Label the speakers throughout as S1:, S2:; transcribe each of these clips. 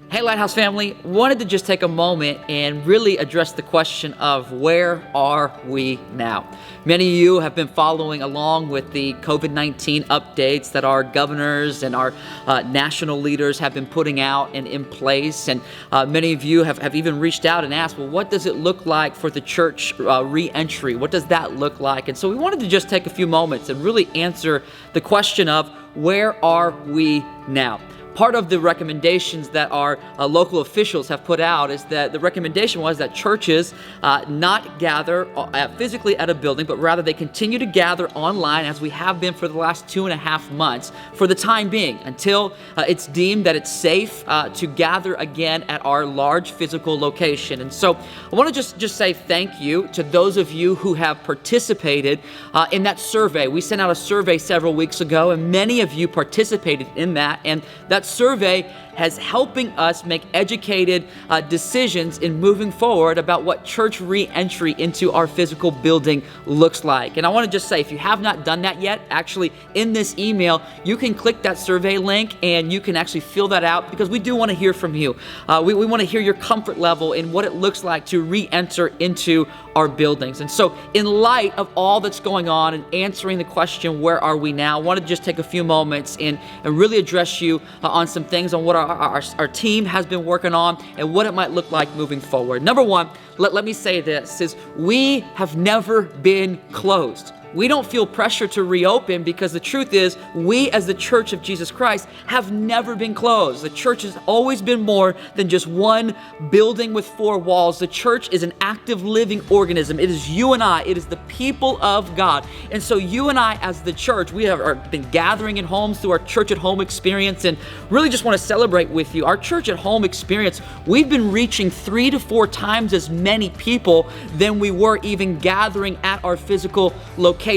S1: Hey, Lighthouse family, wanted to just take a moment and really address the question of where are we now? Many of you have been following along with the COVID-19 updates that our governors and our national leaders have been putting out and in place. And many of you have even reached out and asked, well, what does it look like for the church re-entry? What does that look like? And so we wanted to just take a few moments and really answer the question of where are we now? Part of the recommendations that our local officials have put out is that the recommendation was that churches not gather physically at a building, but rather they continue to gather online as we have been for the last 2.5 months for the time being until it's deemed that it's safe to gather again at our large physical location. And so I want to just say thank you to those of you who have participated in that survey. We sent out a survey several weeks ago, and many of you participated in that, and that survey has helping us make educated decisions in moving forward about what church re-entry into our physical building looks like. And I want to just say, if you have not done that yet, actually in this email, you can click that survey link and you can actually fill that out, because we do want to hear from you. We want to hear your comfort level in what it looks like to re-enter into our buildings. And so in light of all that's going on and answering the question, where are we now, I want to just take a few moments and really address you on some things on what our team has been working on and what it might look like moving forward. Number one, let me say this, is we have never been closed. We don't feel pressure to reopen, because the truth is we as the Church of Jesus Christ have never been closed. The church has always been more than just one building with four walls. The church is an active living organism. It is you and I. It is the people of God. And so you and I as the church, we have been gathering in homes through our Church at Home experience, and really just want to celebrate with you. Our Church at Home experience, we've been reaching 3 to 4 times as many people than we were even gathering at our physical location.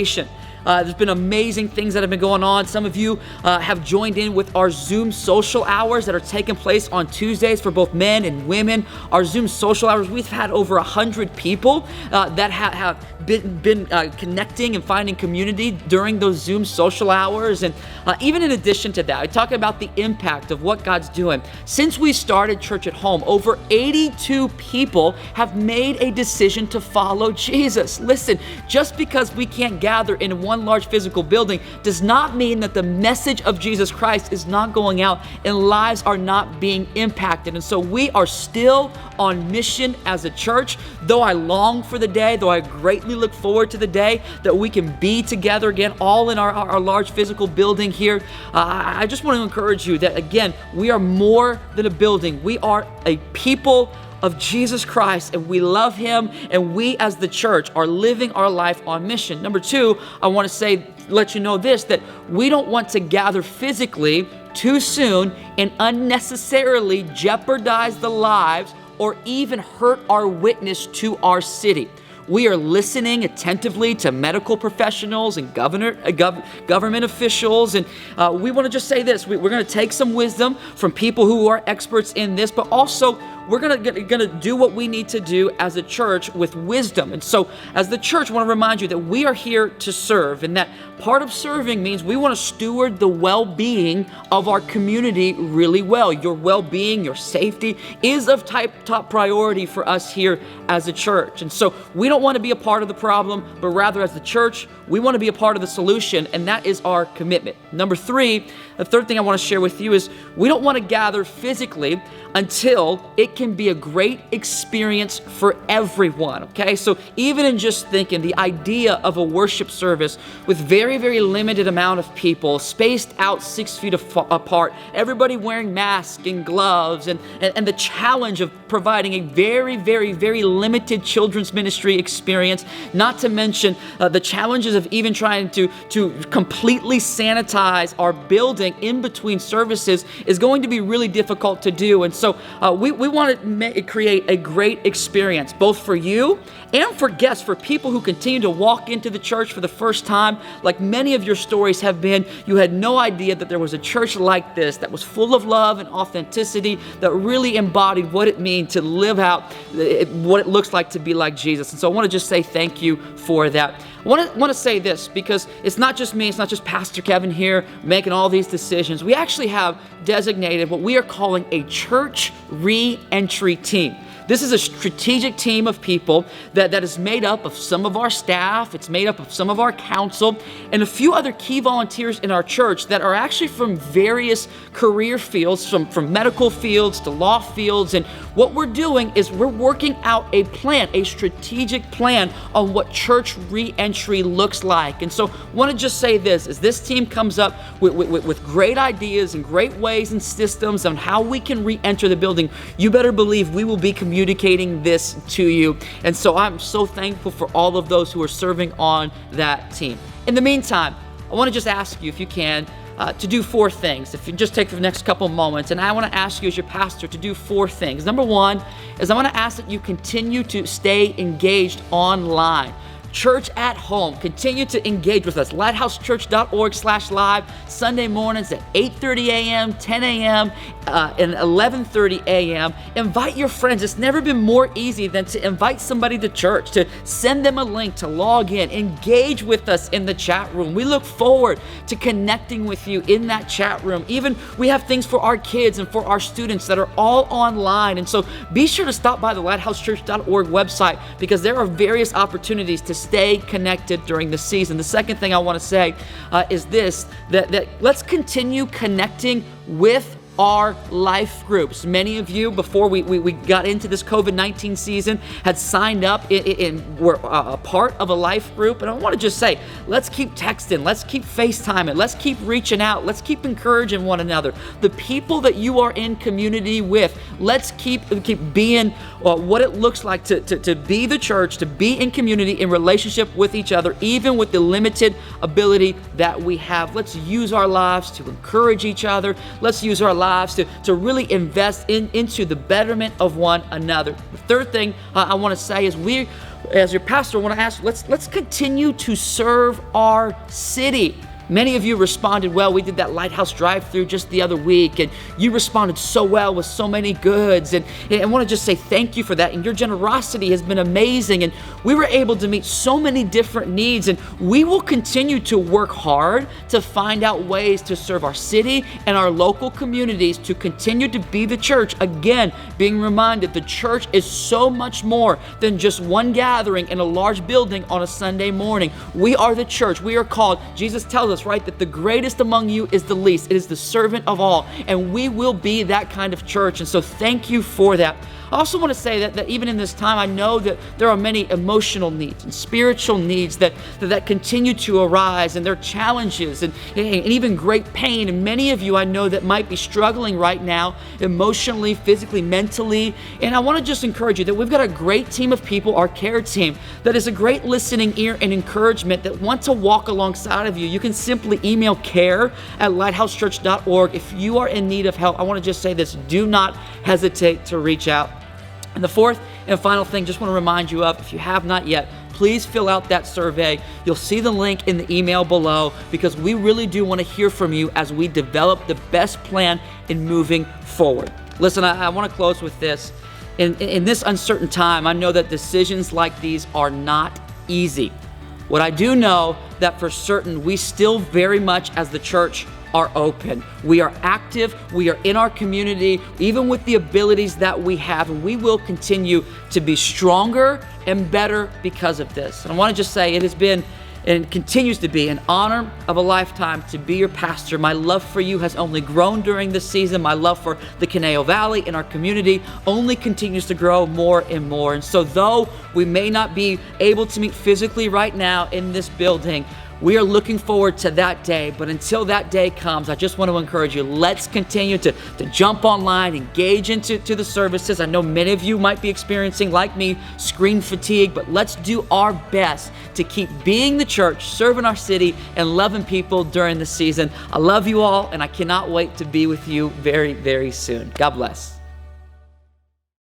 S1: There's been amazing things that have been going on. Some of you have joined in with our Zoom social hours that are taking place on Tuesdays for both men and women. Our Zoom social hours, we've had over 100 people that have been connecting and finding community during those Zoom social hours. And even in addition to that, I talk about the impact of what God's doing. Since we started Church at Home, over 82 people have made a decision to follow Jesus. Listen, just because we can't gather in one large physical building does not mean that the message of Jesus Christ is not going out and lives are not being impacted. And so we are still on mission as a church. Though I long for the day, though I greatly look forward to the day that we can be together again, all in our large physical building here, I just want to encourage you that, again, we are more than a building. We are a people of Jesus Christ, and we love Him, and we as the church are living our life on mission. Number two, I want to let you know this, that we don't want to gather physically too soon and unnecessarily jeopardize the lives or even hurt our witness to our city. We are listening attentively to medical professionals and government officials, and we want to just say this. We're going to take some wisdom from people who are experts in this, but also we're going to do what we need to do as a church with wisdom. And so as the church, I want to remind you that we are here to serve, and that part of serving means we want to steward the well-being of our community really well. Your well-being, your safety is of top priority for us here as a church. And so we don't want to be a part of the problem, but rather as the church, we want to be a part of the solution, and that is our commitment. Number three, the third thing I want to share with you is we don't want to gather physically until it can be a great experience for everyone, okay? So even in just thinking the idea of a worship service with very, very limited amount of people, spaced out 6 feet apart, everybody wearing masks and gloves, and the challenge of providing a very, very, very limited children's ministry experience, not to mention the challenges of even trying to completely sanitize our building in between services is going to be really difficult to do. And so we want to create a great experience, both for you and for guests, for people who continue to walk into the church for the first time. Like many of your stories have been, you had no idea that there was a church like this that was full of love and authenticity, that really embodied what it means to live out what it looks like to be like Jesus. And so I want to just say thank you for that. I want to say this because it's not just me, it's not just Pastor Kevin here making all these decisions. We actually have designated what we are calling a church re-entry team. This is a strategic team of people that is made up of some of our staff, it's made up of some of our council, and a few other key volunteers in our church that are actually from various career fields, from medical fields to law fields. And what we're doing is we're working out a plan, a strategic plan on what church re-entry looks like. And so I want to just say this, as this team comes up with great ideas and great ways and systems on how we can re-enter the building, you better believe we will be communicating this to you. And so I'm so thankful for all of those who are serving on that team. In the meantime, I want to just ask you, if you can, to do 4 things. If you just take the next couple moments, and I want to ask you as your pastor to do 4 things. Number 1 is I want to ask that you continue to stay engaged online. Church at home, continue to engage with us. LighthouseChurch.org/live, Sunday mornings at 8:30 a.m., 10 a.m., and 11:30 a.m. Invite your friends. It's never been more easy than to invite somebody to church, to send them a link, to log in, engage with us in the chat room. We look forward to connecting with you in that chat room. Even we have things for our kids and for our students that are all online. And so be sure to stop by the LighthouseChurch.org website because there are various opportunities to stay connected during the season. The second thing I want to say is this, that let's continue connecting with our life groups. Many of you, before we got into this COVID-19 season, had signed up and were a part of a life group. And I want to just say, let's keep texting, let's keep FaceTiming, let's keep reaching out, let's keep encouraging one another. The people that you are in community with, let's keep being what it looks like to be the church, to be in community, in relationship with each other, even with the limited ability that we have. Let's use our lives to encourage each other. Let's use our lives to really invest into the betterment of one another. The third thing I want to say is as your pastor, I want to ask, let's continue to serve our city. Many of you responded well. We did that Lighthouse drive-through just the other week, and you responded so well with so many goods. And I want to just say thank you for that. And your generosity has been amazing. And we were able to meet so many different needs. And we will continue to work hard to find out ways to serve our city and our local communities, to continue to be the church. Again, being reminded the church is so much more than just one gathering in a large building on a Sunday morning. We are the church. We are called. Jesus tells us, right, that the greatest among you is the least. It is the servant of all. And we will be that kind of church. And so thank you for that. I also want to say that even in this time, I know that there are many emotional needs and spiritual needs that continue to arise, and there are challenges and even great pain. And many of you I know that might be struggling right now, emotionally, physically, mentally. And I want to just encourage you that we've got a great team of people, our care team, that is a great listening ear and encouragement, that want to walk alongside of you. You can simply email care@lighthousechurch.org. If you are in need of help, I want to just say this, do not hesitate to reach out. And the fourth and final thing, just want to remind you of, if you have not yet, please fill out that survey. You'll see the link in the email below, because we really do want to hear from you as we develop the best plan in moving forward. Listen, I want to close with this. In this uncertain time, I know that decisions like these are not easy. What I do know that for certain, we still very much as the church are open. We are active. We are in our community, even with the abilities that we have, and we will continue to be stronger and better because of this. And I want to just say it has been and continues to be an honor of a lifetime to be your pastor. My love for you has only grown during this season. My love for the Conejo Valley and our community only continues to grow more and more. And so though we may not be able to meet physically right now in this building, we are looking forward to that day. But until that day comes, I just want to encourage you, let's continue to jump online, engage into the services. I know many of you might be experiencing, like me, screen fatigue, but let's do our best to keep being the church, serving our city, and loving people during the season. I love you all, and I cannot wait to be with you very, very soon. God bless.